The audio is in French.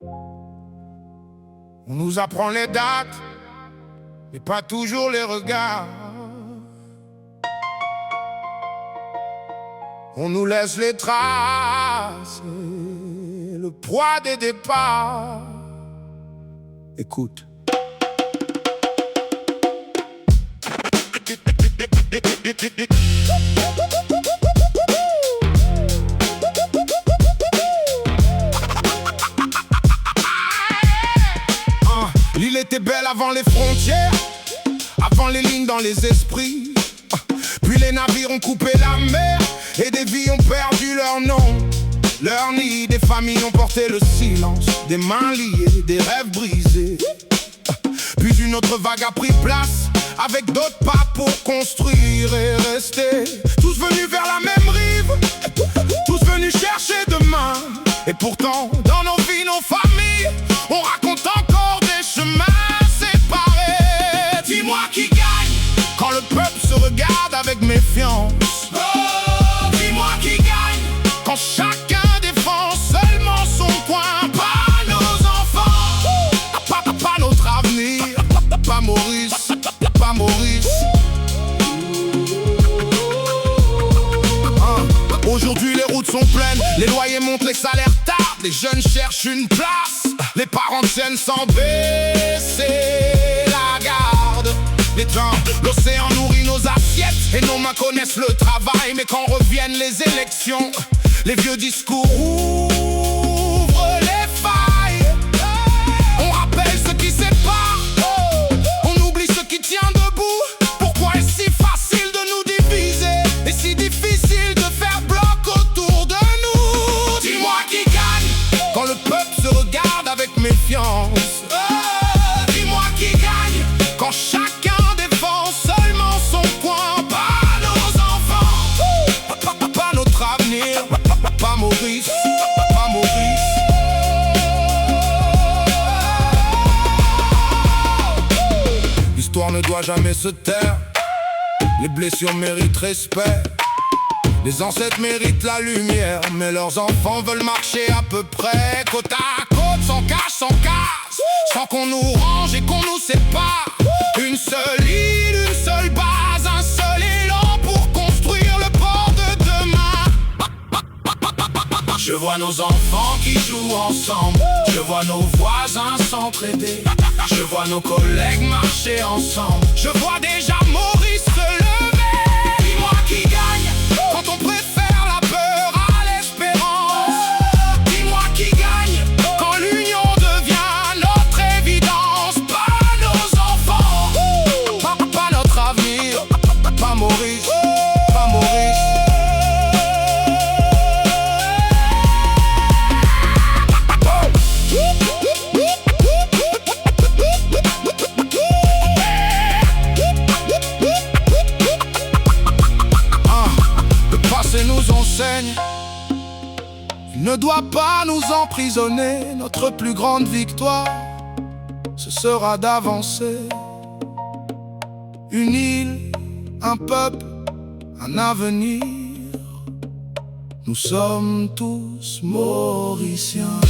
On nous apprend les dates, mais pas toujours les regards. On nous laisse les traces, le poids des départs. Écoute. L'île était belle avant les frontières, avant les lignes dans les esprits. Puis les navires ont coupé la mer et des vies ont perdu leur nom, leur nid. Des familles ont porté le silence, des mains liées, des rêves brisés. Puis une autre vague a pris place, avec d'autres pas pour construire et rester. Tous venus vers la même rive, tous venus chercher demain. Et pourtant, dans nos vies, nos familles, on raconte encore des chemins séparés. Dis-moi qui gagne quand le peuple se regarde avec méfiance. Oh, dis-moi qui gagne quand chacun défend seulement son coin. Pas nos enfants, pas notre avenir. Pas Maurice, pas Maurice. Aujourd'hui les routes sont pleines, les loyers montent, les salaires tardent. Les jeunes cherchent une place, les parents tiennent sans baisser la garde. L'océan nourrit nos assiettes et nos mains connaissent le travail. Mais quand reviennent les élections, les vieux discours ouvrent les failles. On rappelle ce qui sépare, on oublie ce qui tient debout. Pourquoi est-ce si facile de nous diviser et si difficile de faire bloc autour de nous? Dis-moi qui gagne quand le peuple se regarde avec méfiance. Dis-moi qui gagne quand chacun défend seulement son coin. Pas nos enfants, pas notre avenir. Pas Maurice, pas Maurice. L'histoire ne doit jamais se taire, les blessures méritent respect. Les ancêtres méritent la lumière, mais leurs enfants veulent marcher à peu près côte à côte, sans cache, sans casse, sans qu'on nous range et qu'on nous sépare. Une seule île, une seule base, un seul élan pour construire le port de demain. Je vois nos enfants qui jouent ensemble, je vois nos voisins s'entraider, je vois nos collègues marcher ensemble, je vois déjà Maurice se lever. Dis-moi qui gagne quand on préfère la peur à l'espérance. Dis-moi qui gagne quand l'union devient notre évidence. Pas nos enfants, pas notre avenir. Pas Maurice, pas Maurice. Nous enseigne, il ne doit pas nous emprisonner. Notre plus grande victoire, ce sera d'avancer. Une île, un peuple, un avenir. Nous sommes tous Mauriciens.